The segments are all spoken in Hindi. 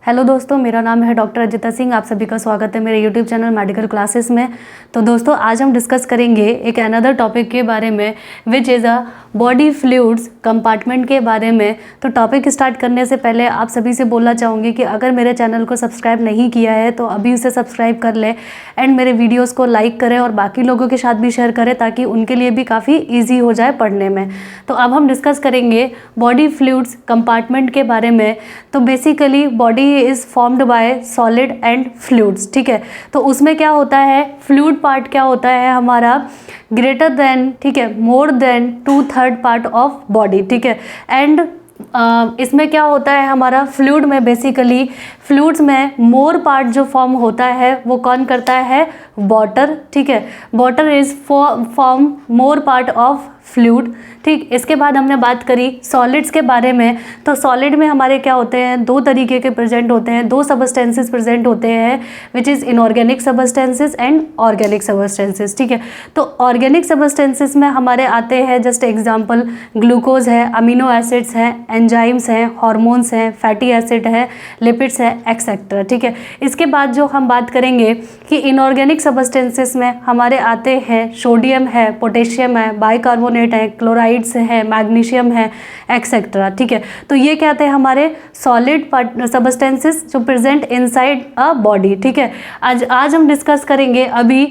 हेलो दोस्तों, मेरा नाम है डॉक्टर अजिता सिंह। आप सभी का स्वागत है मेरे यूट्यूब चैनल मेडिकल क्लासेस में। तो दोस्तों, आज हम डिस्कस करेंगे एक अनदर टॉपिक के बारे में, which is a body fluids compartment के बारे में। तो टॉपिक स्टार्ट करने से पहले आप सभी से बोलना चाहूँगी कि अगर मेरे चैनल को सब्सक्राइब नहीं किया है तो अभी उसे सब्सक्राइब कर लें एंड मेरे वीडियोज़ को लाइक करें और बाकी लोगों के साथ भी शेयर करें ताकि उनके लिए भी काफ़ी ईजी हो जाए पढ़ने में। तो अब हम डिस्कस करेंगे बॉडी फ्लूइड्स कंपार्टमेंट के बारे में। तो basically body is formed by solid and fluids, ठीक है। तो उसमें क्या होता है, फ्लूइड पार्ट क्या होता है हमारा, ग्रेटर देन, ठीक है, more than 2/3 part of body, ठीक है। एंड इसमें क्या होता है हमारा फ्लूइड में, बेसिकली फ्लूइड्स में मोर पार्ट जो फॉर्म होता है वो कौन करता है, वाटर, ठीक है। Water is form more part of fluid, ठीक। इसके बाद हमने बात करी सॉलिड्स के बारे में। तो सॉलिड में हमारे क्या होते हैं, दो तरीके के प्रेजेंट होते हैं, दो सबस्टेंसेस प्रेजेंट होते हैं, which is inorganic substances and organic substances, ठीक है। तो ऑर्गेनिक सबस्टेंसेस में हमारे आते हैं, जस्ट एग्जांपल, ग्लूकोज है, अमीनो एसिड्स हैं, एंजाइम्स हैं, हार्मोन्स हैं, फैटी एसिड है, लिपिड्स है, एक्सेट्रा, ठीक है। इसके बाद जो हम बात करेंगे कि इनऑर्गेनिक सबस्टेंसेस में हमारे आते हैं सोडियम है, पोटेशियम है, बाइकार्बोनेट है, क्लोराइड्स है, मैग्नीशियम है, एक्सेट्रा, ठीक है। तो ये क्या थे हमारे सॉलिड सबस्टेंसेस जो प्रेजेंट इनसाइड अ बॉडी, ठीक है। आज हम डिस्कस करेंगे अभी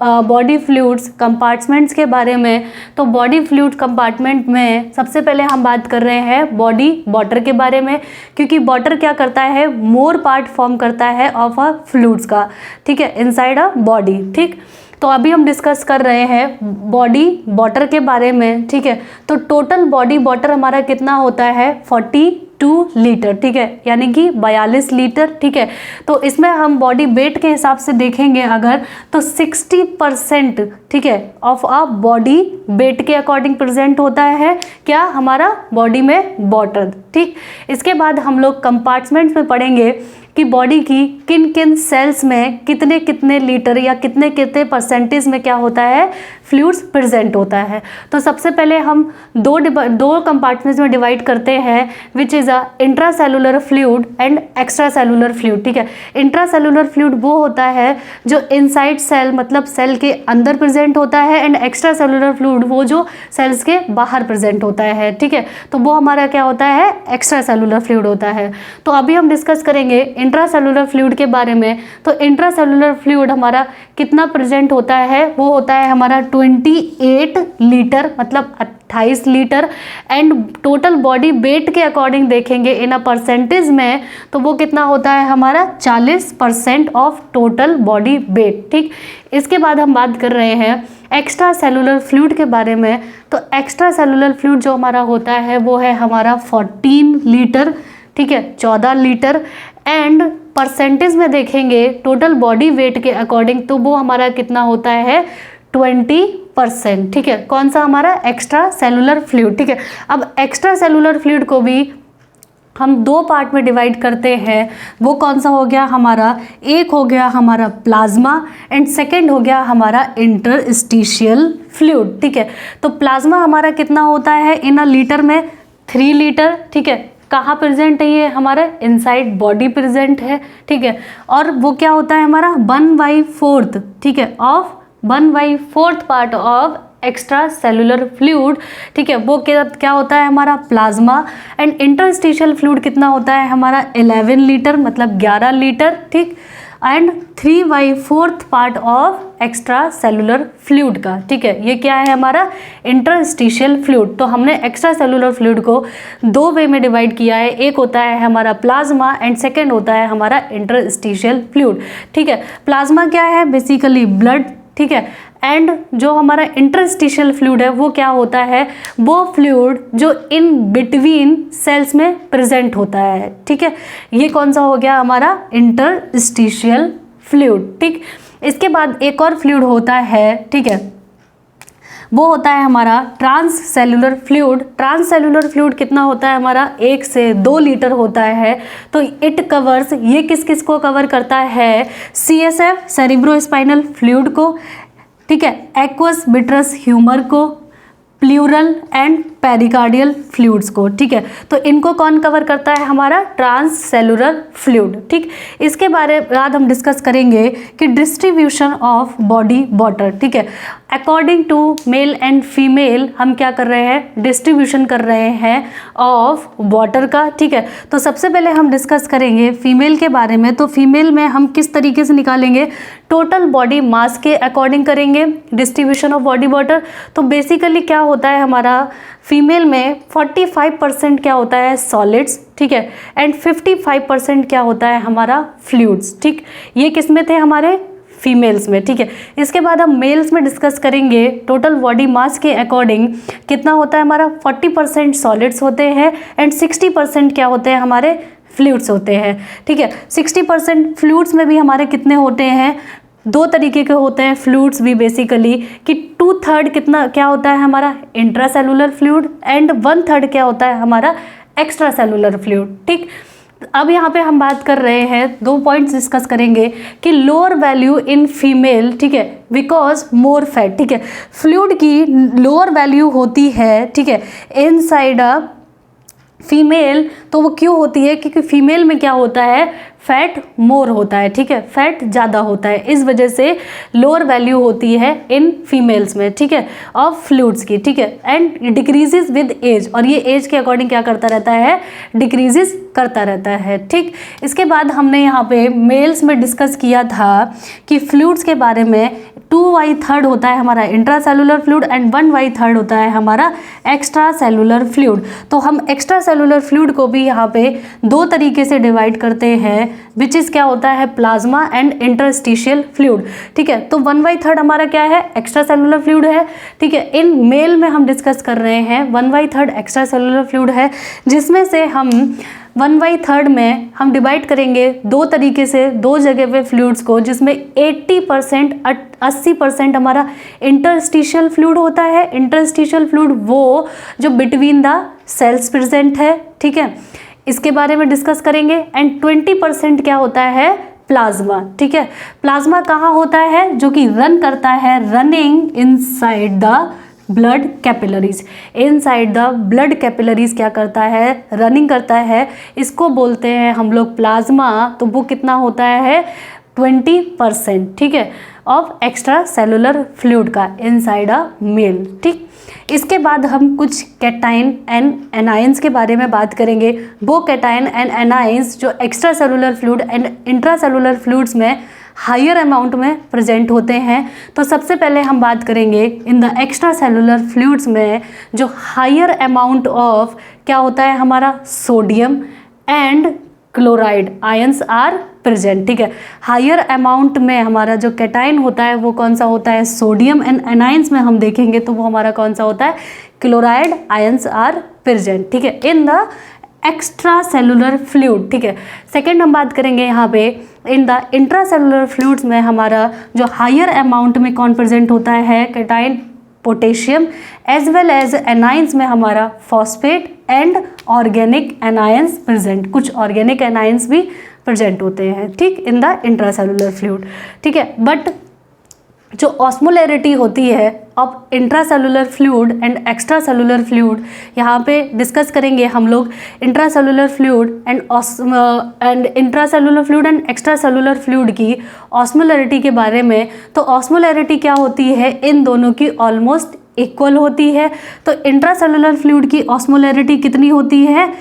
बॉडी फ्लूइड्स कंपार्टमेंट्स के बारे में। तो बॉडी फ्लूइड कंपार्टमेंट में सबसे पहले हम बात कर रहे हैं बॉडी वाटर के बारे में, क्योंकि वाटर क्या करता है, मोर पार्ट फॉर्म करता है ऑफ अ फ्लूइड्स का, ठीक है, इनसाइड अ बॉडी, ठीक। तो अभी हम डिस्कस कर रहे हैं बॉडी वाटर के बारे में, ठीक है। तो टोटल बॉडी वाटर हमारा कितना होता है, 42 लीटर, ठीक है, यानी कि 42 लीटर, ठीक है। तो इसमें हम बॉडी वेट के हिसाब से देखेंगे अगर, तो 60%, ठीक है, ऑफ अ बॉडी वेट के अकॉर्डिंग प्रेजेंट होता है क्या हमारा बॉडी में वाटर, ठीक। इसके बाद हम लोग कंपार्टमेंट्स में पढ़ेंगे कि बॉडी की किन किन सेल्स में कितने कितने लीटर या कितने कितने परसेंटेज में क्या होता है, फ्लूइड्स प्रेजेंट होता है। तो सबसे पहले हम दो कंपार्टमेंट्स में डिवाइड करते हैं, which is a intracellular fluid and extra cellular fluid, ठीक है। इंट्रासेलुलर फ्लूइड वो होता है जो इनसाइड सेल, मतलब सेल के अंदर प्रेजेंट होता है, एंड एक्स्ट्रा सेलुलर फ्लूइड वो जो सेल्स के बाहर प्रेजेंट होता है, ठीक है। तो वो हमारा क्या होता है, एक्स्ट्रा सेलुलर फ्लूइड होता है। तो अभी हम डिस्कस करेंगे इंट्रासेलुलर फ्लूइड के बारे में। तो इंट्रासेलुलर फ्लूइड हमारा कितना प्रेजेंट होता है, वो होता है हमारा 28 लीटर, मतलब 28 litre. And total body weight के अकॉर्डिंग देखेंगे इन अ परसेंटेज में, तो वो कितना होता है हमारा 40% ऑफ टोटल बॉडी वेट, ठीक। इसके बाद हम बात कर रहे हैं एक्स्ट्रा सेलुलर फ्लूइड के बारे में। तो एक्स्ट्रा सेलुलर फ्लूइड जो हमारा होता है वो है हमारा 14 लीटर, ठीक है, 14 लीटर। एंड परसेंटेज में देखेंगे टोटल बॉडी वेट के अकॉर्डिंग, तो वो हमारा कितना होता है, 20%, ठीक है। कौन सा हमारा, एक्स्ट्रा सेलुलर फ्लूइड, ठीक है। अब एक्स्ट्रा सेलुलर फ्लूइड को भी हम दो पार्ट में डिवाइड करते हैं। वो कौन सा हो गया हमारा, एक हो गया हमारा प्लाज्मा एंड सेकंड हो गया हमारा इंटरस्टिशियल फ्लूइड, ठीक है। तो प्लाज्मा हमारा कितना होता है इन अ लीटर में, 3 लीटर, ठीक है। कहाँ प्रेजेंट है ये हमारा, इनसाइड बॉडी प्रेजेंट है, ठीक है। और वो क्या होता है हमारा 1/4, ठीक है, of 1/4 part of extracellular fluid, ठीक है, वो क्या होता है हमारा प्लाज्मा। एंड इंटरस्टिशियल फ्लूइड कितना होता है हमारा 11 लीटर, मतलब 11 लीटर, ठीक। And 3/4 part of extracellular fluid का, ठीक है, ये क्या है हमारा इंटरस्टिशियल फ्लूइड। तो हमने एक्स्ट्रा सेलुलर फ्लूइड को दो वे में डिवाइड किया है, एक होता है हमारा प्लाज्मा एंड सेकेंड होता है हमारा इंटरस्टिशियल फ्लूइड, ठीक है। प्लाज्मा क्या है, बेसिकली ब्लड, ठीक है। एंड जो हमारा इंटरस्टिशियल फ्लूइड है वो क्या होता है, वो फ्लूइड जो इन बिटवीन सेल्स में प्रेजेंट होता है, ठीक है। ये कौन सा हो गया हमारा इंटरस्टिशियल फ्लूइड, ठीक। इसके बाद एक और फ्लूइड होता है, ठीक है, वो होता है हमारा transcellular fluid. Transcellular fluid कितना होता है हमारा, 1 से 2 लीटर होता है। तो इट कवर्स, ये किस किस को कवर करता है, CSF सेरिब्रोस्पाइनल फ्लूइड को, ठीक है, एक्वस विट्रस ह्यूमर को, प्लूरल एंड पेरिकार्डियल फ्लूइड्स को, ठीक है। तो इनको कौन कवर करता है? हमारा ट्रांस सेलुलर फ्लूइड, ठीक। इसके बाद हम डिस्कस करेंगे कि डिस्ट्रीब्यूशन ऑफ बॉडी वाटर, ठीक है। According to male and female हम क्या कर रहे हैं? डिस्ट्रीब्यूशन कर रहे हैं ऑफ वाटर का, ठीक है। तो सबसे पहले हम डिस्कस करेंगे फीमेल के बारे में। तो फीमेल में हम किस तरीके से निकालेंगे? टोटल बॉडी मास के अकॉर्डिंग करेंगे डिस्ट्रीब्यूशन ऑफ बॉडी वाटर। तो बेसिकली क्या होता है हमारा फीमेल में 45% क्या होता है? सॉलिड्स, ठीक है, एंड 55% क्या होता है हमारा? फ्लूइड्स, ठीक। ये किस में थे? हमारे फीमेल्स में, ठीक है। इसके बाद हम मेल्स में डिस्कस करेंगे टोटल बॉडी मास के अकॉर्डिंग कितना होता है हमारा? 40% सॉलिड्स होते हैं एंड 60% क्या होते हैं? हमारे फ्लूइड्स होते हैं, ठीक है। 60% फ्लूइड्स में भी हमारे कितने होते हैं? दो तरीके के होते हैं फ्लूइड्स भी बेसिकली, कि 2/3 कितना क्या होता है हमारा? इंट्रा सेलुलर फ्लूइड एंड 1/3 क्या होता है हमारा? एक्स्ट्रा सेलुलर फ्लूइड, ठीक। अब यहाँ पे हम बात कर रहे हैं, 2 पॉइंट्स डिस्कस करेंगे कि लोअर वैल्यू इन फीमेल, ठीक है, बिकॉज मोर फैट, ठीक है। फ्लूइड की लोअर वैल्यू होती है, ठीक है, इनसाइड अ फीमेल। तो वो क्यों होती है? क्योंकि फीमेल में क्या होता है? फैट मोर होता है, ठीक है, फैट ज़्यादा होता है, इस वजह से लोअर वैल्यू होती है इन फीमेल्स में, ठीक है, ऑफ फ्लूइड्स की, ठीक है। एंड डिक्रीजेस विद एज, और ये एज के अकॉर्डिंग क्या करता रहता है? डिक्रीजेस करता रहता है, ठीक। इसके बाद हमने यहाँ पे मेल्स में डिस्कस किया था कि फ्लूइड्स के बारे में 2/3 होता है हमारा इंट्रा सेलुलर फ्लूइड एंड 1/3 होता है हमारा एक्स्ट्रा सेलुलर फ्लूइड। तो हम एक्स्ट्रा सेलुलर फ्लूइड को भी यहाँ पे 2 तरीके से डिवाइड करते हैं, विच इज़ क्या होता है? प्लाज्मा एंड इंटरस्टिशियल फ्लूइड, ठीक है। तो 1/3 हमारा क्या है? एक्स्ट्रा सेलुलर फ्लूइड है, ठीक है। इन मेल में हम डिस्कस कर रहे हैं 1/3 एक्स्ट्रा सेलुलर फ्लूइड है, जिसमें से हम 1/3 में हम डिवाइड करेंगे 2 तरीके से, 2 जगह पे फ्लूइड्स को, जिसमें 80% हमारा इंटरस्टिशियल फ्लूइड होता है। इंटरस्टिशियल फ्लूइड वो जो बिटवीन द सेल्स प्रेजेंट है, ठीक है, इसके बारे में डिस्कस करेंगे। एंड 20% क्या होता है? प्लाज्मा, ठीक है। प्लाज्मा कहाँ होता है? जो कि रन करता है, running inside the blood capillaries. Inside the blood capillaries क्या करता है? रनिंग करता है। इसको बोलते हैं हम लोग प्लाज्मा। तो वो कितना होता है? 20%, ठीक है, ऑफ एक्स्ट्रा सेलुलर फ्लूइड का इनसाइड अ मेल, ठीक। इसके बाद हम कुछ कैटाइन एंड एनाइंस के बारे में बात करेंगे। वो कैटाइन एंड एनाइंस जो extracellular fluid and intracellular fluids में हायर अमाउंट में प्रेजेंट होते हैं। तो सबसे पहले हम बात करेंगे in the extracellular fluids में जो हायर अमाउंट ऑफ क्या होता है हमारा? Sodium and chloride ions are present, ठीक है। हायर अमाउंट में हमारा जो कैटाइन होता है वो कौन सा होता है? सोडियम। एंड एनाइंस में हम देखेंगे तो वो हमारा कौन सा होता है? क्लोराइड आयंस आर प्रेजेंट, ठीक है, इन द एक्स्ट्रा सेलुलर फ्लूइड, ठीक है। सेकेंड हम बात करेंगे यहाँ पे in the intra cellular fluids में हमारा जो हायर अमाउंट में कौन प्रेजेंट होता है? Cation, potassium, as well as anions में हमारा phosphate and organic anions present. कुछ ऑर्गेनिक एनायंस भी प्रेजेंट होते हैं, ठीक, इन द इंट्रासेलुलर फ्लूइड, ठीक है। बट जो ऑस्मोलैरिटी होती है of intracellular fluid and extra cellular fluid, यहाँ पे डिस्कस करेंगे हम लोग intracellular fluid and intracellular fluid and extra cellular fluid की ऑस्मोलैरिटी के बारे में। तो ऑस्मोलैरिटी क्या होती है? इन दोनों की ऑलमोस्ट इक्वल होती है। तो इंट्रासेलुलर फ्लूइड की ऑस्मोलैरिटी कितनी होती है?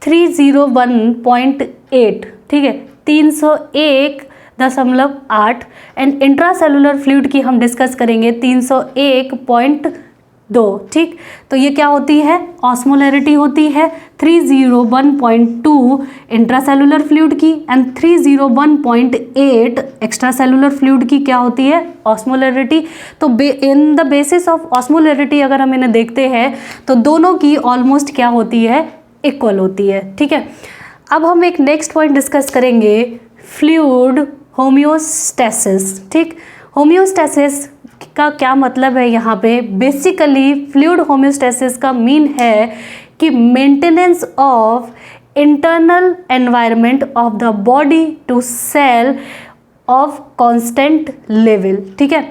301.8, ठीक है, 301.8। एंड इंट्रासेलुलर फ्लूइड की हम डिस्कस करेंगे 301.2, ठीक। तो ये क्या होती है? ऑस्मोलैरिटी होती है 301.2 इंट्रासेलुलर फ्लूइड की एंड 301.8 एक्स्ट्रा सेलुलर फ्लूइड की क्या होती है? ऑस्मोलैरिटी। तो in the basis of osmolarity अगर हम इन्हें देखते हैं तो दोनों की ऑलमोस्ट क्या होती है? इक्वल होती है, ठीक है। अब हम एक नेक्स्ट पॉइंट डिस्कस करेंगे, फ्लूइड होम्योस्टैसिस, ठीक। होम्योस्टैसिस का क्या मतलब है यहाँ पे? बेसिकली फ्लूइड होम्योस्टैसिस का मीन है कि maintenance of internal environment of the body to cell of constant level, ठीक है।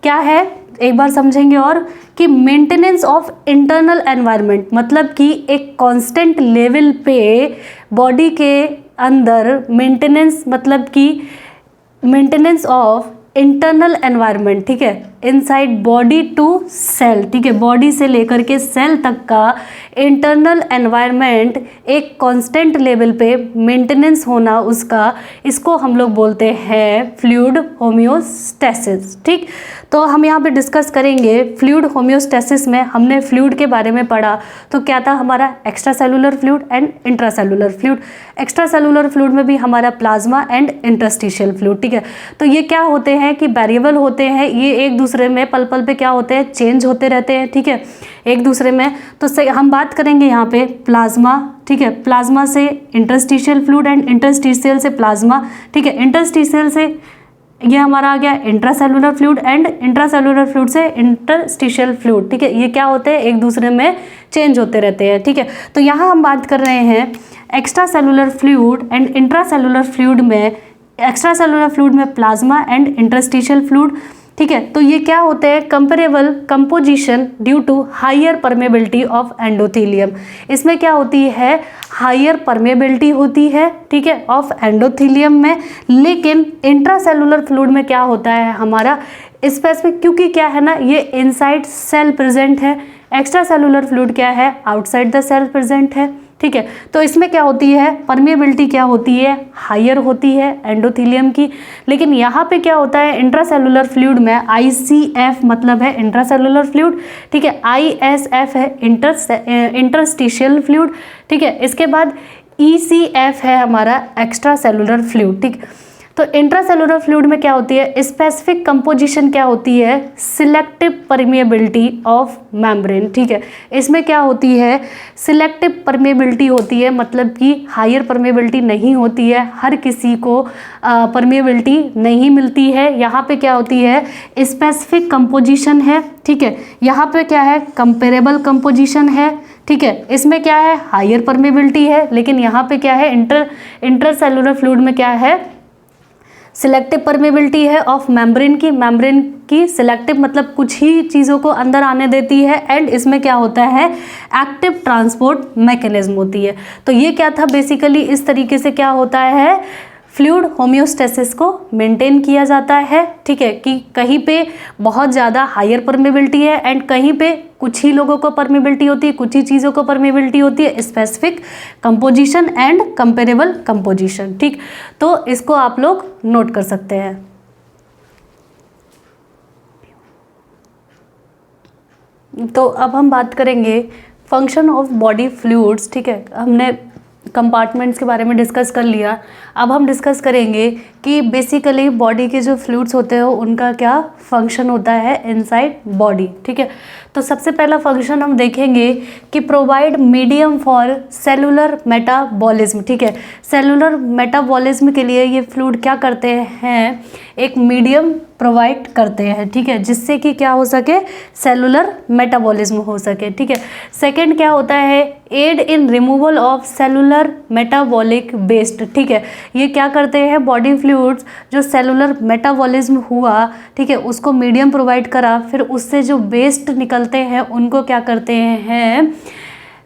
क्या है? एक बार समझेंगे और कि मेंटेनेंस ऑफ इंटरनल एनवायरनमेंट, मतलब कि एक कांस्टेंट लेवल पे बॉडी के अंदर मेंटेनेंस, मतलब कि मेंटेनेंस ऑफ इंटरनल एनवायरनमेंट, ठीक है, इनसाइड बॉडी टू सेल, ठीक है, बॉडी से लेकर के सेल तक का इंटरनल एनवायरनमेंट एक कांस्टेंट लेवल पे मेंटेनेंस होना उसका, इसको हम लोग बोलते हैं फ्लूइड होम्योस्टैसिस। ठीक, तो हम यहाँ पे डिस्कस करेंगे फ्लूइड होम्योस्टैसिस में हमने फ्लूइड के बारे में पढ़ा तो क्या था हमारा extra cellular fluid and intracellular fluid. Extracellular fluid में भी हमारा प्लाज्मा एंड इंटरस्टिशियल फ्लूइड, ठीक है। तो ये क्या होते हैं कि वेरिएबल होते हैं, ये एक दूसरे में पल पल पे क्या होते हैं, चेंज होते रहते हैं, ठीक है, एक दूसरे में। तो हम बात करेंगे यहाँ पे प्लाज्मा, ठीक है, प्लाज्मा से इंटरस्टिशियल फ्लूइड एंड इंटरस्टिशियल से प्लाज्मा, ठीक है, इंटरस्टिशियल से ये हमारा आ गया intracellular fluid and intracellular fluid से इंटरस्टिशियल फ्लूइड, ठीक है, ये क्या होते हैं, एक दूसरे में चेंज होते रहते हैं, ठीक है। तो यहाँ हम बात कर रहे हैं extracellular fluid and intracellular fluid में, एक्स्ट्रा सेलुलर फ्लूइड में प्लाज्मा एंड इंटरस्टिशियल फ्लूइड, ठीक है। तो ये क्या होते हैं, comparable composition due to higher permeability of endothelium. इसमें क्या होती है, हायर परमेबिलिटी होती है, ठीक है, ऑफ एंडोथेलियम में। लेकिन इंट्रासेलुलर फ्लूइड में क्या होता है हमारा स्पेसिफिक, क्योंकि क्या है ना, ये इनसाइड सेल प्रेजेंट है, एक्स्ट्रा सेलुलर फ्लूइड क्या है, आउटसाइड द सेल प्रेजेंट है, ठीक है। तो इसमें क्या होती है, परमेबिलिटी क्या होती है, हायर होती है एंडोथेलियम की। लेकिन यहाँ पे क्या होता है, इंट्रासेलुलर फ्लूइड में ICF मतलब है इंट्रासेलुलर फ्लूइड, ठीक है, ISF है इंटरस्टिशियल फ्लूइड, ठीक है। इसके बाद ECF है हमारा एक्स्ट्रा सेलुलर फ्लूइड, ठीक। तो इंट्रासेलुलर फ्लूइड में क्या होती है, स्पेसिफिक कंपोजिशन क्या होती है, सिलेक्टिव परमेबिलिटी ऑफ मेम्ब्रेन, ठीक है। इसमें क्या होती है, सिलेक्टिव परमेबिलिटी होती है, मतलब कि हायर परमेबिलिटी नहीं होती है, हर किसी को परमेबिलिटी नहीं मिलती है। यहाँ पे क्या होती है, स्पेसिफिक कंपोजिशन है, ठीक है। यहाँ पे क्या है, कंपेरेबल कंपोजिशन है, ठीक है। इसमें क्या है, हायर परमेबिलिटी है, लेकिन यहाँ पे क्या है, इंटरसेलुलर फ्लूइड में क्या है, सिलेक्टिव परमेबिलिटी है ऑफ मेम्ब्रेन की सिलेक्टिव मतलब कुछ ही चीज़ों को अंदर आने देती है। एंड इसमें क्या होता है, एक्टिव ट्रांसपोर्ट मैकेनिज्म होती है। तो ये क्या था, बेसिकली इस तरीके से क्या होता है, फ्लूइड होम्योस्टैसिस को मेंटेन किया जाता है, ठीक है, कि कहीं पे बहुत ज़्यादा हायर परमेबिलिटी है एंड कहीं पे कुछ ही लोगों को परमेबिलिटी होती है, कुछ ही चीज़ों को परमेबिलिटी होती है, specific composition and comparable composition, ठीक। तो इसको आप लोग नोट कर सकते हैं। तो अब हम बात करेंगे फंक्शन ऑफ बॉडी फ्लूइड्स, ठीक है। हमने कंपार्टमेंट्स के बारे में डिस्कस कर लिया, अब हम डिस्कस करेंगे कि बेसिकली बॉडी के जो फ्लूइड्स होते हैं उनका क्या फंक्शन होता है इनसाइड बॉडी, ठीक है। तो सबसे पहला फंक्शन हम देखेंगे कि provide medium for cellular metabolism, ठीक है। सेलुलर मेटाबॉलिज्म के लिए ये फ्लूइड क्या करते हैं, एक मीडियम प्रोवाइड करते हैं, ठीक है, जिससे कि क्या हो सके, सेलुलर मेटाबॉलिज्म हो सके, ठीक है। सेकंड क्या होता है, aid in removal of cellular metabolic waste, ठीक है। ये क्या करते हैं, बॉडी फ्लूइड्स जो सेलुलर मेटाबॉलिज्म हुआ, ठीक है, उसको मीडियम प्रोवाइड करा, फिर उससे जो वेस्ट निकलते हैं उनको क्या करते हैं,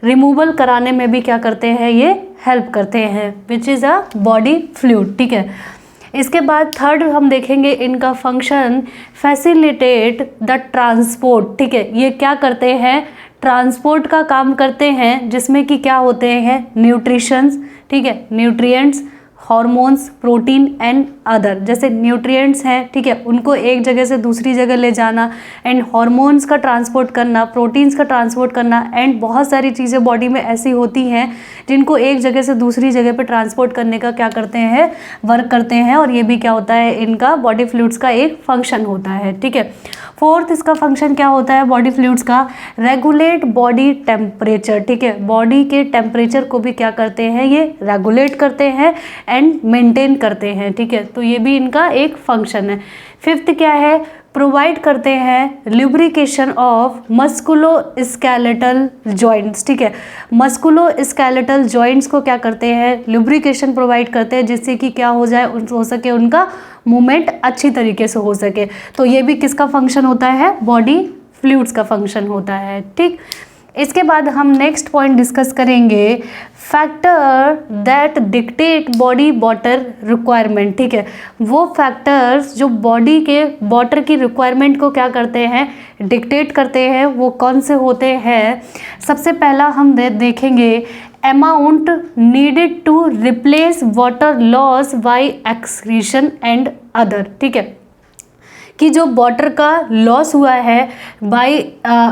रिमूवल कराने में भी क्या करते हैं, ये हेल्प करते हैं, which is a body fluid, ठीक है। इसके बाद थर्ड हम देखेंगे इनका फंक्शन, फैसिलिटेट द ट्रांसपोर्ट, ठीक है। ये क्या करते हैं, ट्रांसपोर्ट का काम करते हैं, जिसमें कि क्या होते हैं, न्यूट्रिशंस, ठीक है, nutrients, hormones, protein and other. जैसे न्यूट्रिएंट्स हैं, ठीक है, उनको एक जगह से दूसरी जगह ले जाना, एंड हॉर्मोन्स का ट्रांसपोर्ट करना, प्रोटीन्स का ट्रांसपोर्ट करना, एंड बहुत सारी चीज़ें बॉडी में ऐसी होती हैं जिनको एक जगह से दूसरी जगह पे ट्रांसपोर्ट करने का क्या करते हैं, वर्क करते हैं। और ये भी क्या होता है, इनका बॉडी फ्लूइड्स का एक फंक्शन होता है, ठीक है। फोर्थ इसका फंक्शन क्या होता है बॉडी फ्लूइड्स का, रेगुलेट बॉडी टेम्परेचर, ठीक है। बॉडी के टेम्परेचर को भी क्या करते हैं, ये रेगुलेट करते हैं एंड मेंटेन करते हैं, ठीक है। तो ये भी इनका एक फंक्शन है। फिफ्थ क्या है, प्रोवाइड करते हैं ल्यूब्रिकेशन ऑफ मस्कुलोस्केलेटल जॉइंट्स, ठीक है। मस्कुलोस्केलेटल जॉइंट्स को क्या करते हैं, ल्यूब्रिकेशन प्रोवाइड करते हैं, जिससे कि क्या हो जाए, हो सके उनका मूवमेंट अच्छी तरीके से हो सके। तो ये भी किसका फंक्शन होता है, बॉडी फ्लूइड्स का फंक्शन होता है, ठीक। इसके बाद हम नेक्स्ट पॉइंट डिस्कस करेंगे, factor that dictate body water requirement, ठीक है। वो फैक्टर्स जो बॉडी के वाटर की रिक्वायरमेंट को क्या करते हैं, डिक्टेट करते हैं, वो कौन से होते हैं। सबसे पहला हम देखेंगे amount needed to replace water loss by excretion and other, ठीक है, कि जो वाटर का लॉस हुआ है बाय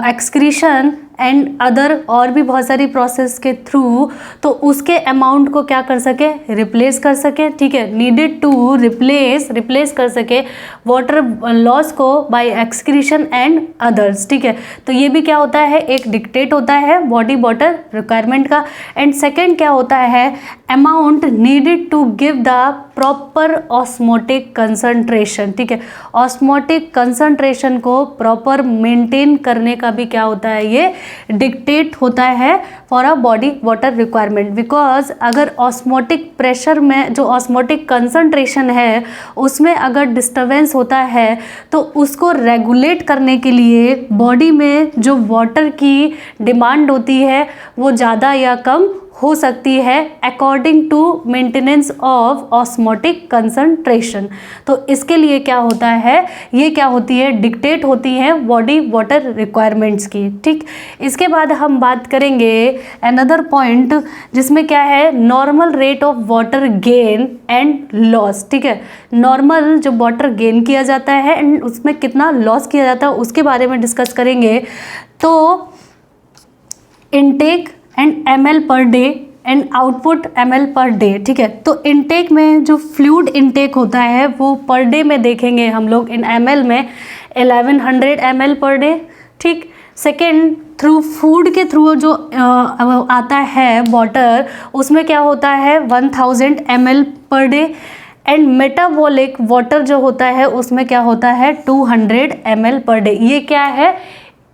एक्सक्रीशन एंड अदर और भी बहुत सारी प्रोसेस के थ्रू, तो उसके अमाउंट को क्या कर सके, रिप्लेस कर सके, ठीक है। नीडेड टू रिप्लेस कर सके वाटर लॉस को बाय एक्सक्रीशन एंड अदर्स, ठीक है। तो ये भी क्या होता है, एक डिक्टेट होता है बॉडी वाटर रिक्वायरमेंट का। एंड सेकेंड क्या होता है, amount needed to give the proper osmotic concentration, ठीक है। ऑस्मोटिक कंसंट्रेशन को प्रॉपर मेंटेन करने का भी क्या होता है, ये डिक्टेट होता है for a body water requirement. Because अगर ऑस्मोटिक प्रेशर में जो ऑस्मोटिक कंसंट्रेशन है उसमें अगर डिस्टर्बेंस होता है तो उसको रेगुलेट करने के लिए बॉडी में जो वाटर की डिमांड होती है वो ज़्यादा या कम हो सकती है according to maintenance of osmotic concentration. तो इसके लिए क्या होता है, ये क्या होती है, डिक्टेट होती है बॉडी वाटर रिक्वायरमेंट्स की, ठीक। इसके बाद हम बात करेंगे अनदर पॉइंट, जिसमें क्या है, normal rate of water gain and loss, ठीक है। नॉर्मल जो वाटर गेन किया जाता है एंड उसमें कितना लॉस किया जाता है उसके बारे में डिस्कस करेंगे। तो intake and ml per day and output ml per day, ठीक है। तो इनटेक में जो फ्लूइड इनटेक होता है वो पर डे में देखेंगे हम लोग इन ml में 1100 ml पर डे, ठीक। सेकेंड, थ्रू फूड के थ्रू जो आता है वाटर, उसमें क्या होता है 1000 ml per day. And metabolic water जो होता है उसमें क्या होता है 200 ml पर डे। ये क्या है,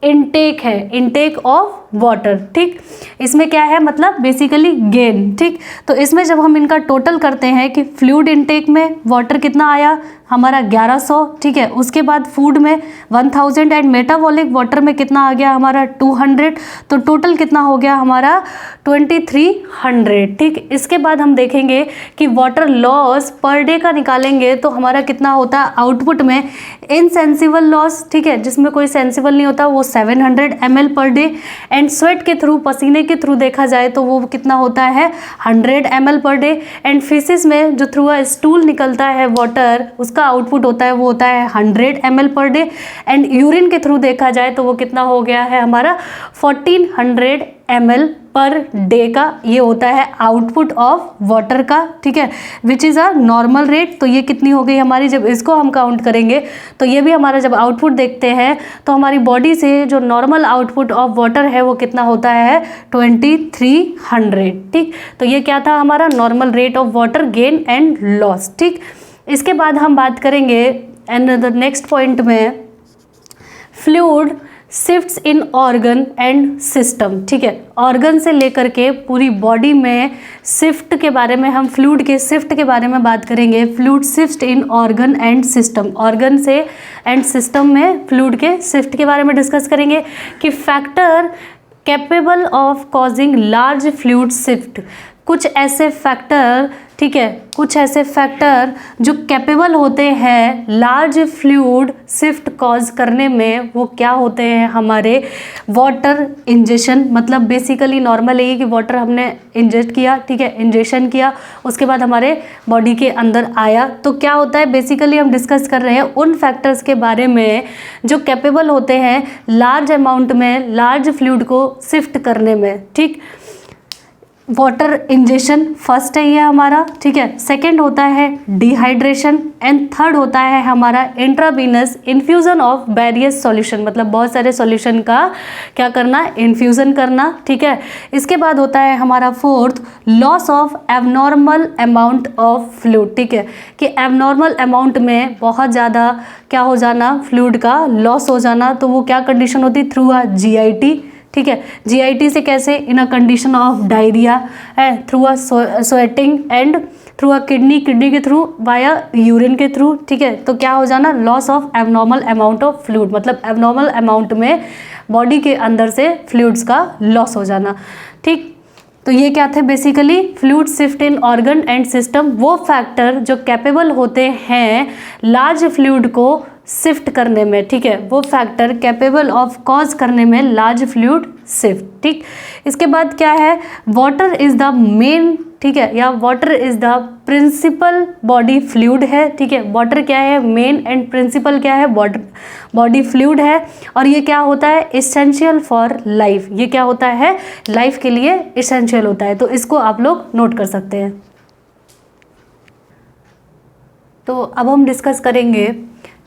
इनटेक है, इनटेक ऑफ वाटर, ठीक। इसमें क्या है, मतलब बेसिकली गेन, ठीक। तो इसमें जब हम इनका टोटल करते हैं कि फ्लूइड इनटेक में वाटर कितना आया हमारा 1100, ठीक है। उसके बाद फूड में 1000 एंड मेटाबॉलिक वाटर में कितना आ गया हमारा 200, तो टोटल कितना हो गया हमारा 2300, ठीक। इसके बाद हम देखेंगे कि वाटर लॉस पर डे का निकालेंगे तो हमारा कितना होता है आउटपुट में, इनसेंसिबल लॉस, ठीक है, जिसमें कोई सेंसिबल नहीं होता, वो 700 ml per day. And sweat के थ्रू, पसीने के थ्रू देखा जाए तो वो कितना होता है 100 ml पर डे। एंड फिसिस में जो थ्रू अ स्टूल निकलता है वाटर, उसका आउटपुट होता है वो होता है 100 ml per day. And urine के थ्रू देखा जाए तो वो कितना हो गया है हमारा 1400 ml पर डे का, ये होता है आउटपुट ऑफ वाटर का, ठीक है, which is a normal rate. तो ये कितनी हो गई हमारी, जब इसको हम काउंट करेंगे तो ये भी हमारा जब आउटपुट देखते हैं तो हमारी बॉडी से जो नॉर्मल आउटपुट ऑफ वाटर है वो कितना होता है 2300, ठीक। तो ये क्या था हमारा normal rate of water gain and loss, ठीक। इसके बाद हम बात करेंगे एंड द नेक्स्ट पॉइंट में fluid shifts in organ and system, ठीक है। ऑर्गन से लेकर के पूरी बॉडी में शिफ्ट के बारे में, हम फ्लूइड के शिफ्ट के बारे में बात करेंगे। Fluid shift in organ and system, organ से एंड सिस्टम में फ्लूइड के शिफ्ट के बारे में डिस्कस करेंगे कि factor capable of causing large fluid shift, कुछ ऐसे फैक्टर, ठीक है, कुछ ऐसे फैक्टर जो कैपेबल होते हैं लार्ज फ्लूइड शिफ्ट कॉज करने में, वो क्या होते हैं हमारे वाटर इंजेक्शन, मतलब बेसिकली नॉर्मल है कि वाटर हमने इंजेक्ट किया, ठीक है, इंजेक्शन किया, उसके बाद हमारे बॉडी के अंदर आया, तो क्या होता है बेसिकली हम डिस्कस कर रहे हैं उन फैक्टर्स के बारे में जो कैपेबल होते हैं लार्ज अमाउंट में लार्ज फ्लूइड को शिफ्ट करने में, ठीक। वाटर इंजेक्शन फर्स्ट है ये हमारा, ठीक है। सेकंड होता है डिहाइड्रेशन एंड थर्ड होता है हमारा intravenous infusion of various solution, मतलब बहुत सारे सॉल्यूशन का क्या करना, इन्फ्यूज़न करना, ठीक है। इसके बाद होता है हमारा fourth loss of abnormal amount of fluid, ठीक है, कि एबनॉर्मल अमाउंट में बहुत ज़्यादा क्या हो जाना, फ्लूइड का लॉस हो जाना, तो वो क्या कंडीशन होती, थ्रू अ GIT, ठीक है। GIT से कैसे, इन अ कंडीशन ऑफ डायरिया है, through a sweating and through a kidney के थ्रू, वाया यूरिन के थ्रू, ठीक है। तो क्या हो जाना, loss of abnormal amount of fluid, मतलब एबनॉर्मल अमाउंट में बॉडी के अंदर से फ्लूइड्स का लॉस हो जाना, ठीक। तो ये क्या थे basically, fluid shift in organ and system, वो फैक्टर जो कैपेबल होते हैं लार्ज फ्लूइड को शिफ्ट करने में, ठीक है, वो फैक्टर कैपेबल ऑफ कॉज करने में लार्ज फ्लूइड शिफ्ट, ठीक। इसके बाद क्या है, वाटर इज द मेन, ठीक है, या water is the principal body fluid है, ठीक है। वाटर क्या है, मेन एंड प्रिंसिपल क्या है, बॉडी फ्लूइड है, और ये क्या होता है, एसेंशियल फॉर लाइफ, ये क्या होता है, लाइफ के लिए एसेंशियल होता है। तो इसको आप लोग नोट कर सकते हैं। तो अब हम डिस्कस करेंगे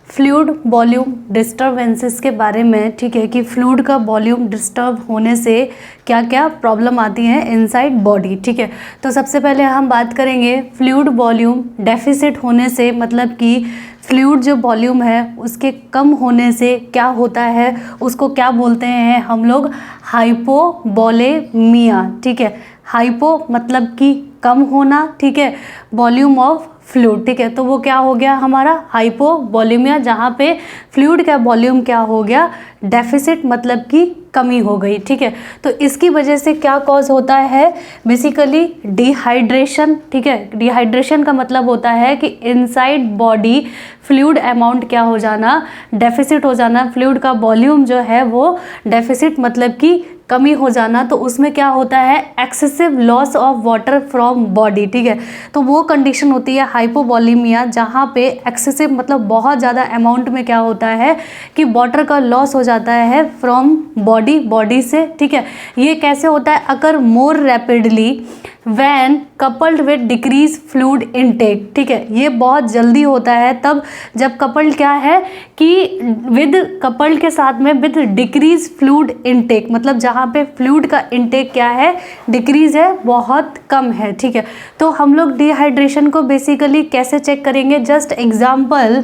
फ्लूइड वॉल्यूम डिस्टर्बेंसेस के बारे में, ठीक है, कि फ्लूइड का वॉल्यूम डिस्टर्ब होने से क्या क्या प्रॉब्लम आती हैं इनसाइड बॉडी, ठीक है। तो सबसे पहले हम बात करेंगे फ्लूइड वॉल्यूम डेफिसिट होने से, मतलब कि फ्लूइड जो वॉल्यूम है उसके कम होने से क्या होता है, उसको क्या बोलते हैं हम लोग, हाइपोवोलेमिया, ठीक है। हाइपो मतलब कि कम होना, ठीक है, वॉल्यूम ऑफ फ्लूइड, ठीक है। तो वो क्या हो गया हमारा, हाइपोवोलेमिया, जहाँ पे फ्लूइड का वॉल्यूम क्या हो गया, डेफिसिट, मतलब कि कमी हो गई, ठीक है। तो इसकी वजह से क्या कॉज होता है, बेसिकली डिहाइड्रेशन, ठीक है। डिहाइड्रेशन का मतलब होता है कि इनसाइड बॉडी फ्लूइड अमाउंट क्या हो जाना, डेफिसिट हो जाना, फ्लूइड का वॉल्यूम जो है वो डेफिसिट मतलब कि कमी हो जाना। तो उसमें क्या होता है, excessive loss of water from body, ठीक है। तो वो कंडीशन होती है हाइपोवोलेमिया, जहाँ पे एक्सेसिव मतलब बहुत ज़्यादा अमाउंट में क्या होता है कि वाटर का लॉस हो जाता है फ्रॉम बॉडी से, ठीक है। ये कैसे होता है, अगर more rapidly when coupled with decrease fluid intake, ठीक है। ये बहुत जल्दी होता है तब जब कपल्ड क्या है कि विद कपल्ड के साथ में विद डिक्रीज फ्लूइड इनटेक, मतलब जहाँ पे फ्लूइड का इनटेक क्या है, डिक्रीज है, बहुत कम है, ठीक है। तो हम लोग डिहाइड्रेशन को बेसिकली कैसे चेक करेंगे, just example,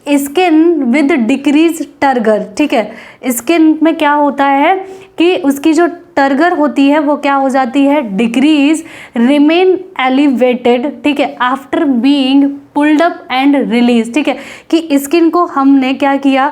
skin with decrease turgor, ठीक है। स्किन में क्या होता है कि उसकी जो टर्गर होती है वो क्या हो जाती है, डिक्रीज, रिमेन एलिवेटेड, ठीक है, after being pulled up and release, ठीक है, कि स्किन को हमने क्या किया,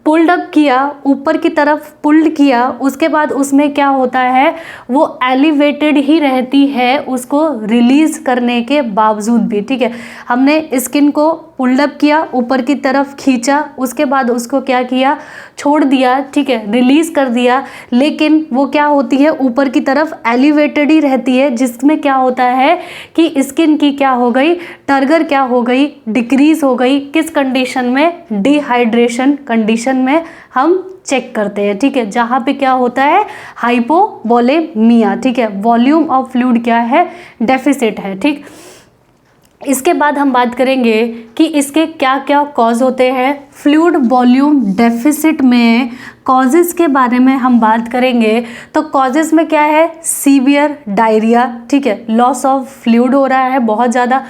पुल्ड अप किया, ऊपर की तरफ पुल्ड किया, उसके बाद उसमें क्या होता है, वो एलिवेटेड ही रहती है उसको रिलीज करने के बावजूद भी, ठीक है। हमने स्किन को पुल्ड अप किया, ऊपर की तरफ खींचा, उसके बाद उसको क्या किया, छोड़ दिया, ठीक है, रिलीज कर दिया, लेकिन वो क्या होती है, ऊपर की तरफ एलिवेटेड ही रहती है, जिसमें क्या होता है कि स्किन की क्या हो गई, टर्गर क्या हो गई, डिक्रीज हो गई। किस कंडीशन में, डिहाइड्रेशन कंडीशन में हम चेक करते हैं, ठीक है, जहाँ पे क्या होता है, हाइपोवोलेमिया, ठीक है, वॉल्यूम ऑफ फ्लूइड क्या है, डेफिसिट है, ठीक। इसके बाद हम बात करेंगे कि इसके क्या क्या कॉज होते हैं। फ्लूइड वॉल्यूम डेफिसिट में कॉजेज़ के बारे में हम बात करेंगे, तो कॉजेज़ में क्या है, सीवियर डायरिया, ठीक है, लॉस ऑफ फ्लूइड हो रहा है, बहुत ज़्यादा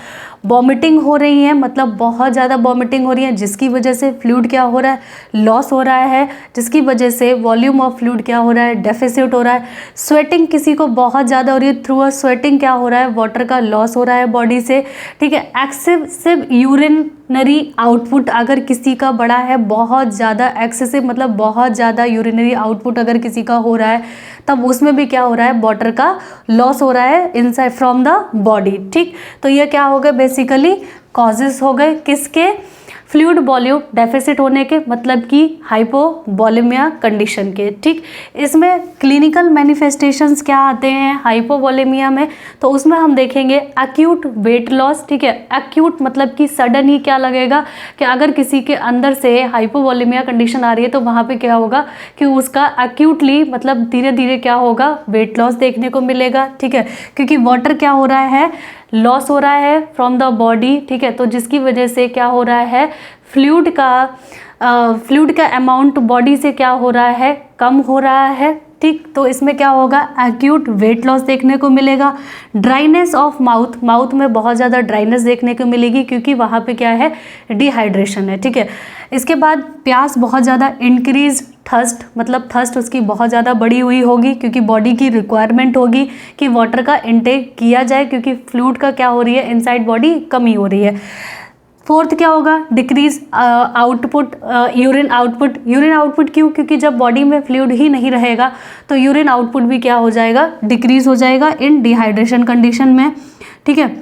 वॉमिटिंग हो रही है, मतलब बहुत ज़्यादा वॉमिटिंग हो रही है, जिसकी वजह से फ्लूइड क्या हो रहा है, लॉस हो रहा है, जिसकी वजह से वॉल्यूम ऑफ फ्लूइड क्या हो रहा है, डेफिसिट हो रहा है। स्वेटिंग किसी को बहुत ज़्यादा हो रही है, थ्रू अ स्वेटिंग क्या हो रहा है, वाटर का लॉस हो रहा है बॉडी से, ठीक है। एक्सेसिव यूरिनरी आउटपुट अगर किसी का बड़ा है, बहुत ज़्यादा एक्सेसिव मतलब बहुत ज़्यादा यूरिनरी आउटपुट अगर किसी का हो रहा है, तब उसमें भी क्या हो रहा है, वाटर का लॉस हो रहा है इनसाइड फ्रॉम द बॉडी, ठीक। तो ये क्या हो गए, बेसिकली कॉजेस हो गए किसके, फ्लूइड वॉल्यूम डेफिसिट होने के, मतलब कि हाइपोवॉलेमिया कंडीशन के। ठीक, इसमें क्लिनिकल मैनिफेस्टेशंस क्या आते हैं हाइपोवॉलेमिया में, तो उसमें हम देखेंगे एक्यूट वेट लॉस। ठीक है, एक्यूट मतलब कि सडन ही क्या लगेगा कि अगर किसी के अंदर से हाइपोवॉलेमिया कंडीशन आ रही है तो वहाँ पे क्या होगा कि उसका एक्यूटली मतलब धीरे धीरे क्या होगा, वेट लॉस देखने को मिलेगा। ठीक है, क्योंकि वाटर क्या हो रहा है, लॉस हो रहा है फ्रॉम द बॉडी। ठीक है, तो जिसकी वजह से क्या हो रहा है, फ्लूइड का अमाउंट बॉडी से क्या हो रहा है, कम हो रहा है। ठीक, तो इसमें क्या होगा, एक्यूट वेट लॉस देखने को मिलेगा। ड्राइनेस ऑफ माउथ, माउथ में बहुत ज़्यादा ड्राइनेस देखने को मिलेगी क्योंकि वहाँ पे क्या है, डिहाइड्रेशन है। ठीक है, इसके बाद प्यास बहुत ज़्यादा इंक्रीज, थर्स्ट मतलब थर्स्ट उसकी बहुत ज़्यादा बढ़ी हुई होगी क्योंकि बॉडी की रिक्वायरमेंट होगी कि वाटर का इनटेक किया जाए क्योंकि फ्लूइड का क्या हो रही है, इनसाइड बॉडी कमी हो रही है। फोर्थ क्या होगा, decrease output, urine output. Urine output क्यों, क्योंकि जब बॉडी में फ्लूइड ही नहीं रहेगा तो यूरिन आउटपुट भी क्या हो जाएगा, डिक्रीज हो जाएगा इन डिहाइड्रेशन कंडीशन में। ठीक है,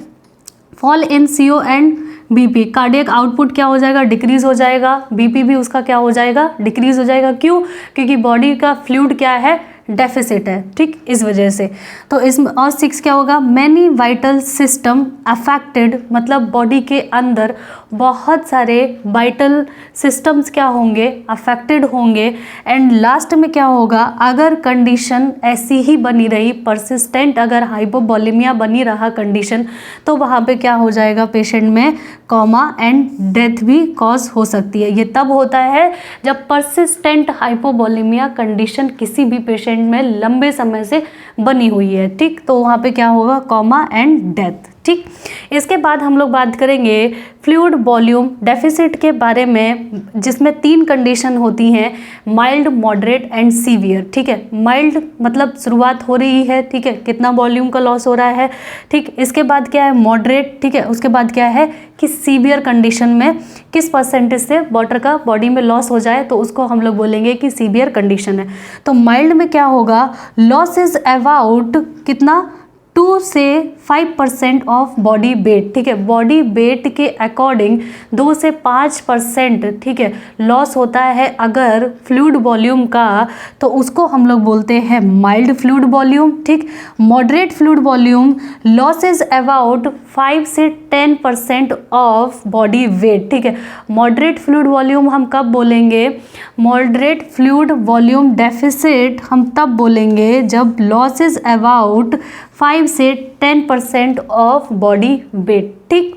fall in CO and BP, cardiac output क्या हो जाएगा, डिक्रीज हो जाएगा। BP भी उसका क्या हो जाएगा, डिक्रीज हो जाएगा। क्यों, क्योंकि बॉडी का फ्लूइड क्या है, डेफिसिट है। ठीक, इस वजह से। तो इसमें और 6 क्या होगा, मैनी वाइटल सिस्टम अफेक्टेड, मतलब बॉडी के अंदर बहुत सारे वाइटल सिस्टम्स क्या होंगे, अफेक्टेड होंगे। एंड लास्ट में क्या होगा, अगर कंडीशन ऐसी ही बनी रही, परसिस्टेंट अगर हाइपोवॉलेमिया बनी रहा कंडीशन, तो वहाँ पे क्या हो जाएगा, पेशेंट में कोमा एंड डेथ भी कॉज हो सकती है। ये तब होता है जब परसिस्टेंट हाइपोवॉलेमिया कंडीशन किसी भी पेशेंट में लंबे समय से बनी हुई है। ठीक, तो वहाँ पे क्या होगा, कोमा एंड डेथ। ठीक, इसके बाद हम लोग बात करेंगे फ्लूइड वॉल्यूम डेफिसिट के बारे में, जिसमें 3 कंडीशन होती हैं, माइल्ड, मॉडरेट एंड सीवियर। ठीक है, माइल्ड मतलब शुरुआत हो रही है, ठीक है, कितना वॉल्यूम का लॉस हो रहा है। ठीक, इसके बाद क्या है, मॉडरेट। ठीक है, उसके बाद क्या है कि सीवियर कंडीशन में किस परसेंटेज से वाटर का बॉडी में लॉस हो जाए तो उसको हम लोग बोलेंगे कि सीवियर कंडीशन है। तो माइल्ड में क्या होगा, लॉस इज अबाउट कितना, 2 से 5% ऑफ बॉडी वेट। ठीक है, बॉडी वेट के अकॉर्डिंग 2 से 5%, ठीक है, लॉस होता है अगर फ्लूइड वॉल्यूम का, तो उसको हम लोग बोलते हैं माइल्ड फ्लूइड वॉल्यूम। ठीक, moderate fluid volume loss is about 5 से 10% ऑफ बॉडी वेट। ठीक है, मॉडरेट फ्लूइड वॉल्यूम हम कब बोलेंगे, मॉडरेट फ्लूइड वॉल्यूम डेफिसिट हम तब बोलेंगे जब लॉस इज अबाउट 5 से 10% ऑफ बॉडी वेट। ठीक,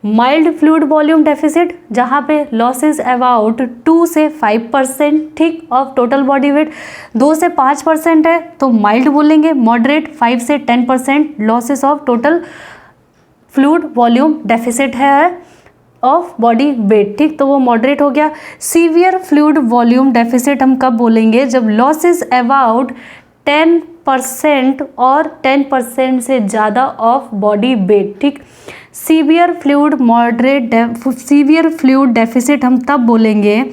माइल्ड फ्लूइड वॉल्यूम डेफिसिट जहाँ पे लॉसेज अबाउट 2 से 5%, ठीक, ऑफ टोटल बॉडी वेट। 2 से 5% है तो माइल्ड बोलेंगे, मॉडरेट 5 से 10% losses of total fluid volume deficit है ऑफ बॉडी वेट। ठीक, तो वो मॉडरेट हो गया। सीवियर फ्लूइड वॉल्यूम डेफिसिट हम कब बोलेंगे, जब लॉसेज अबाउट 10% और 10% से ज़्यादा ऑफ बॉडी वेट। ठीक, सीवियर फ्लूइड डेफिसिट हम तब बोलेंगे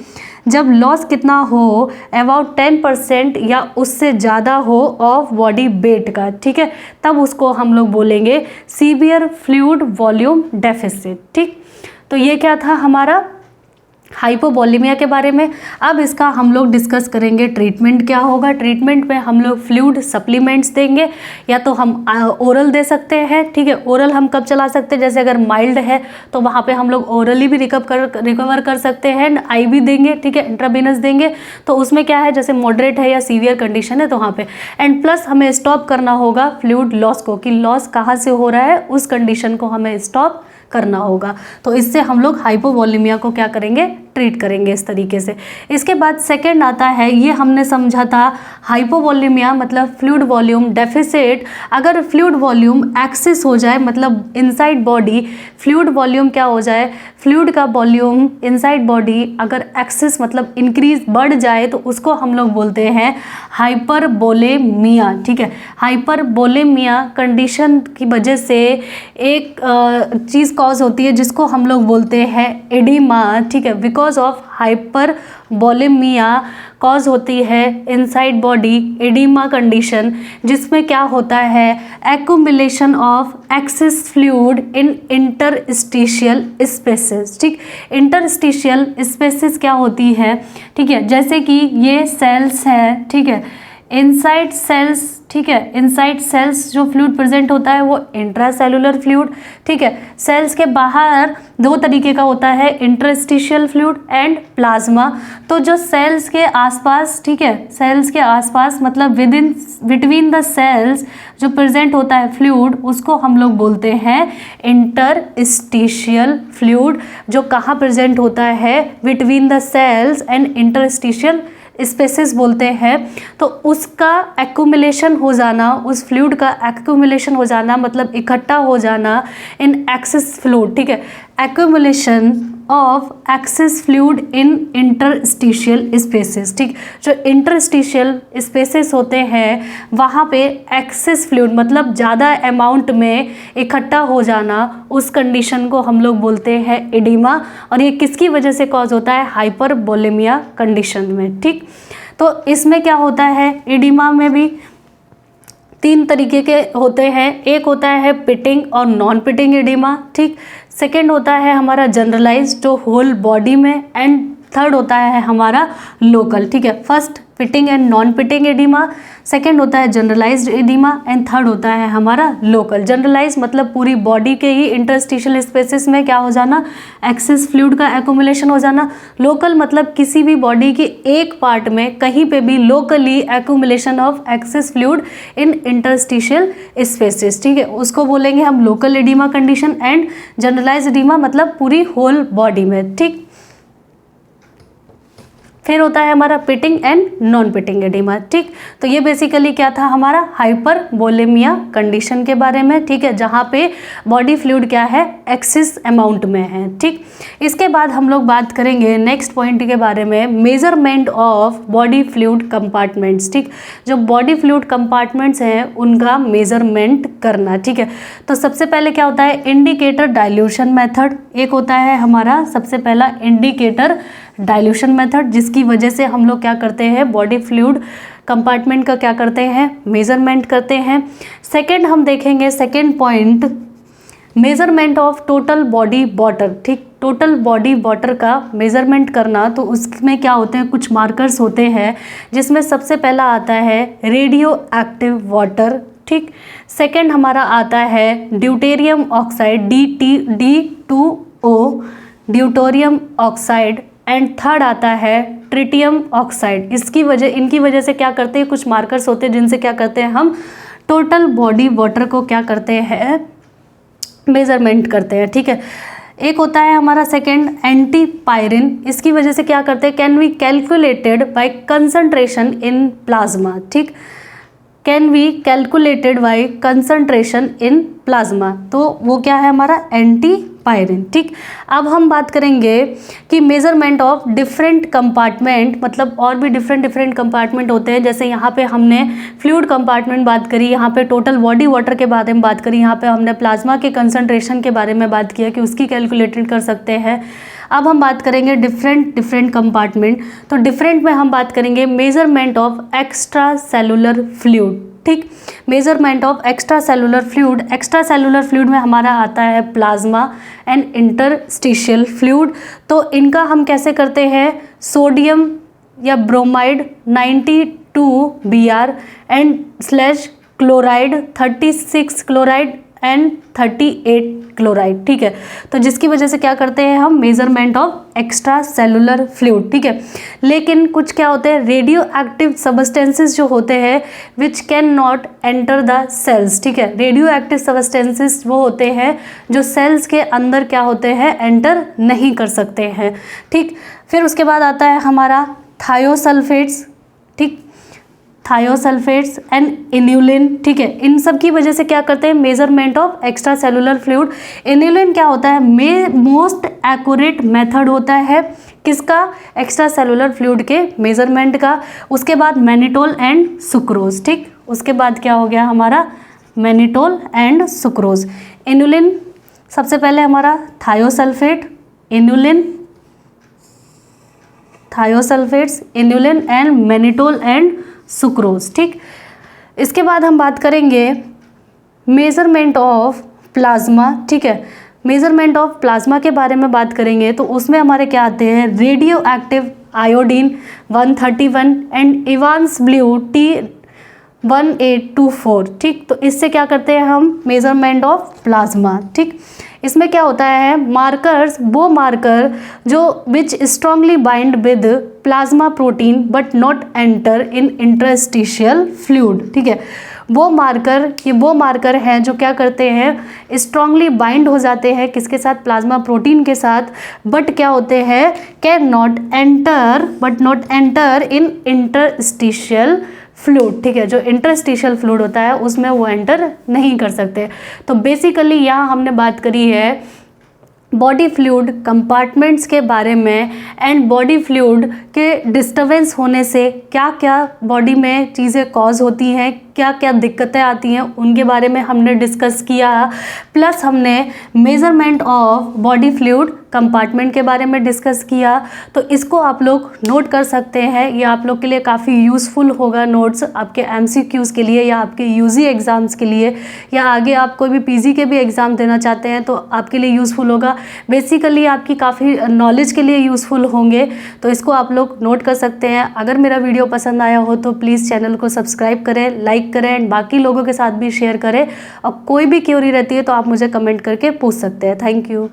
जब लॉस कितना हो, अबाउट 10% या उससे ज़्यादा हो ऑफ बॉडी वेट का। ठीक है, तब उसको हम लोग बोलेंगे सीवियर फ्लूइड वॉल्यूम डेफिसिट। ठीक, तो ये क्या था हमारा हाइपोवॉलेमिया के बारे में। अब इसका हम लोग डिस्कस करेंगे ट्रीटमेंट क्या होगा। ट्रीटमेंट में हम लोग फ्लूइड सप्लीमेंट्स देंगे या तो हम ओरल दे सकते हैं। ठीक है, ओरल हम कब चला सकते हैं, जैसे अगर माइल्ड है तो वहाँ पे हम लोग ओरली भी रिकवर कर सकते हैं, IV देंगे। ठीक है, इंट्रावेनस देंगे। तो उसमें क्या है, जैसे मॉडरेट है या सीवियर कंडीशन है तो वहाँ पे एंड प्लस हमें स्टॉप करना होगा फ्लूइड लॉस को, कि लॉस कहाँ से हो रहा है उस कंडीशन को हमें स्टॉप करना होगा। तो इससे हम लोग हाइपोवॉलेमिया को क्या करेंगे, ट्रीट करेंगे इस तरीके से। इसके बाद सेकंड आता है, ये हमने समझा था हाइपोवॉलेमिया मतलब फ्लूइड वॉल्यूम डेफिसिट। अगर फ्लूइड वॉल्यूम एक्सेस हो जाए, मतलब इनसाइड बॉडी फ्लूइड वॉल्यूम क्या हो जाए, फ्लूइड का वॉल्यूम इनसाइड बॉडी अगर एक्सेस मतलब इंक्रीज बढ़ जाए तो उसको हम लोग बोलते हैं हाइपरबोलेमिया। ठीक है, हाइपरबोलेमिया कंडीशन की वजह से एक चीज़ कॉज होती है जिसको हम लोग बोलते हैं एडिमा। ठीक है, बिकॉज बिकॉज ऑफ हाइपरबोलिमिया कॉज होती है इनसाइड बॉडी एडिमा कंडीशन, जिसमें क्या होता है accumulation of excess fluid in interstitial spaces. ठीक, इंटरस्टिशियल स्पेसेस क्या होती है, ठीक है, जैसे कि ये सेल्स है, ठीक है, इनसाइड सेल्स, ठीक है, इनसाइड सेल्स जो फ्लूइड प्रेजेंट होता है वो इंट्रासेलुलर फ्लूइड, ठीक है। सेल्स के बाहर दो तरीके का होता है, इंटरस्टिशियल फ्लूइड एंड प्लाज्मा। तो जो सेल्स के आसपास, ठीक है, सेल्स के आसपास मतलब बिटवीन द सेल्स जो प्रेजेंट होता है फ्लूइड, उसको हम लोग बोलते हैं इंटरस्टिशियल फ्लूइड। जो कहाँ प्रेजेंट होता है, between the cells and interstitial spaces बोलते हैं। तो उसका एक्यूमुलेशन हो जाना, उस फ्लूइड का एक्यूमुलेशन हो जाना मतलब इकट्ठा हो जाना इन एक्सेस फ्लूइड, ठीक है, accumulation of excess fluid in interstitial spaces. ठीक, जो इंटरस्टिशियल स्पेसेस होते हैं वहाँ पे एक्सेस फ्लूइड मतलब ज़्यादा अमाउंट में इकट्ठा हो जाना, उस कंडीशन को हम लोग बोलते हैं एडिमा। और ये किसकी वजह से कॉज होता है, हाइपरबोलिमिया कंडीशन में। ठीक, तो इसमें क्या होता है, एडिमा में भी तीन तरीके के होते हैं, एक होता है पिटिंग और नॉन पिटिंग एडिमा, ठीक, सेकेंड होता है हमारा जनरलाइज जो होल बॉडी में, एंड थर्ड होता है हमारा लोकल। ठीक है, first pitting and non pitting oedema, second होता है जनरलाइज्ड एडिमा एंड थर्ड होता है हमारा लोकल। जनरलाइज मतलब पूरी बॉडी के ही इंटरस्टिशियल स्पेसेस में क्या हो जाना, एक्सेस फ्लूइड का एक्यूमुलेशन हो जाना। लोकल मतलब किसी भी बॉडी की एक पार्ट में कहीं पे भी locally accumulation of excess fluid in interstitial spaces, ठीक है, उसको बोलेंगे हम local oedema condition. And generalised oedema मतलब पूरी होल बॉडी में। ठीक, फिर होता है हमारा pitting and non pitting oedema. ठीक, तो ये बेसिकली क्या था हमारा हाइपरबोलिमिया कंडीशन के बारे में, ठीक है, जहाँ पे बॉडी फ्लूइड क्या है, एक्सेस अमाउंट में है। ठीक, इसके बाद हम लोग बात करेंगे नेक्स्ट पॉइंट के बारे में, measurement of body fluid compartments. ठीक, जो बॉडी फ्लूइड कंपार्टमेंट्स हैं उनका मेजरमेंट करना। ठीक है, तो सबसे पहले क्या होता है, इंडिकेटर डाइल्यूशन मेथड। एक होता है हमारा सबसे पहला इंडिकेटर डाइल्यूशन मेथड, जिसकी वजह से हम लोग क्या करते हैं, बॉडी फ्लूइड कंपार्टमेंट का क्या करते हैं, मेजरमेंट करते हैं। सेकंड हम देखेंगे, second point, measurement of total body water. ठीक, टोटल बॉडी वाटर का मेजरमेंट करना, तो उसमें क्या होते हैं, कुछ मार्कर्स होते हैं, जिसमें सबसे पहला आता है रेडियो एक्टिव वाटर। ठीक, सेकंड हमारा आता है deuterium oxide D2O, deuterium oxide, and third आता है ट्रिटियम ऑक्साइड। इनकी वजह से क्या करते हैं, कुछ मार्कर्स होते हैं जिनसे क्या करते हैं हम टोटल बॉडी वाटर को क्या करते हैं, मेजरमेंट करते हैं। ठीक है, एक होता है हमारा सेकेंड एंटीपायरिन। इसकी वजह से क्या करते हैं, can be calculated by concentration in plasma. ठीक, can be calculated by concentration in plasma, तो वो क्या है हमारा एंटीपायरिन। ठीक, अब हम बात करेंगे कि मेजरमेंट ऑफ डिफरेंट कंपार्टमेंट, मतलब और भी डिफरेंट कंपार्टमेंट होते हैं। जैसे यहाँ पे हमने फ्लूइड कंपार्टमेंट बात करी, यहाँ पे टोटल बॉडी वाटर के बारे में बात करी, यहाँ पे हमने प्लाज्मा के कंसंट्रेशन के बारे में बात किया कि उसकी कैलकुलेटेड कर सकते हैं। अब हम बात करेंगे डिफरेंट कंपार्टमेंट। तो डिफरेंट में हम बात करेंगे measurement of extracellular fluid. ठीक, measurement of extracellular fluid. Extracellular fluid में हमारा आता है प्लाज्मा एंड इंटरस्टिशियल फ्लूइड। तो इनका हम कैसे करते हैं, सोडियम या bromide 92 Br and / chloride 36 chloride and 38 chloride. ठीक है, तो जिसकी वजह से क्या करते हैं हम measurement of extracellular fluid. ठीक है, लेकिन कुछ क्या होते हैं, रेडियो एक्टिव सबस्टेंसेस जो होते हैं which can not enter the cells. ठीक है, रेडियो एक्टिव सबस्टेंसेस वो होते हैं जो सेल्स के अंदर क्या होते हैं, एंटर नहीं कर सकते हैं। ठीक, फिर उसके बाद आता है हमारा थायोसल्फेट्स। ठीक, थायोसल्फेट्स एंड इन्यूलिन। ठीक है, इन सब की वजह से क्या करते हैं, measurement of extracellular fluid. Inulin क्या होता है, मोस्ट एक्यूरेट मेथड होता है किसका, एक्स्ट्रा सेलुलर फ्लूइड के मेजरमेंट का। उसके बाद मैनिटोल एंड सुक्रोज। ठीक, उसके बाद क्या हो गया हमारा मैनिटोल एंड सुक्रोज। इन्यूलिन सबसे पहले हमारा thiosulphate, inulin, thiosulphates, inulin and mannitol and sucrose. ठीक, इसके बाद हम बात करेंगे मेजरमेंट ऑफ प्लाज्मा। ठीक है, मेजरमेंट ऑफ प्लाज्मा के बारे में बात करेंगे तो उसमें हमारे क्या आते हैं, radio active iodine 131 and Evans blue T1824। ठीक, तो इससे क्या करते हैं हम, मेजरमेंट ऑफ प्लाज्मा। ठीक, इसमें क्या होता है, मार्कर्स, वो मार्कर जो which strongly bind with plasma protein but not enter in interstitial fluid. ठीक है, वो मार्कर हैं जो क्या करते हैं, स्ट्रांगली बाइंड हो जाते हैं किसके साथ, प्लाज्मा प्रोटीन के साथ, बट क्या होते हैं, can not enter in interstitial fluid. ठीक है, जो इंटरस्टिशियल फ्लूइड होता है उसमें वो एंटर नहीं कर सकते। तो बेसिकली यहाँ हमने बात करी है बॉडी फ्लूइड कंपार्टमेंट्स के बारे में एंड बॉडी फ्लूइड के डिस्टर्बेंस होने से क्या क्या बॉडी में चीज़ें कॉज होती हैं, क्या क्या दिक्कतें आती हैं, उनके बारे में हमने डिस्कस किया। प्लस हमने measurement of body fluid compartment के बारे में डिस्कस किया। तो इसको आप लोग नोट कर सकते हैं, ये आप लोग के लिए काफ़ी यूज़फुल होगा नोट्स, आपके MCQs के लिए या आपके UG एग्ज़ाम्स के लिए, या आगे आप कोई भी PG के भी एग्ज़ाम देना चाहते हैं तो आपके लिए यूज़फुल होगा। बेसिकली आपकी काफ़ी नॉलेज के लिए यूज़फुल होंगे, तो इसको आप लोग नोट कर सकते हैं। अगर मेरा वीडियो पसंद आया हो तो प्लीज़ चैनल को सब्सक्राइब करें, लाइक करें एंड बाकी लोगों के साथ भी शेयर करें। और कोई भी क्वेरी रहती है तो आप मुझे कमेंट करके पूछ सकते हैं। Thank you.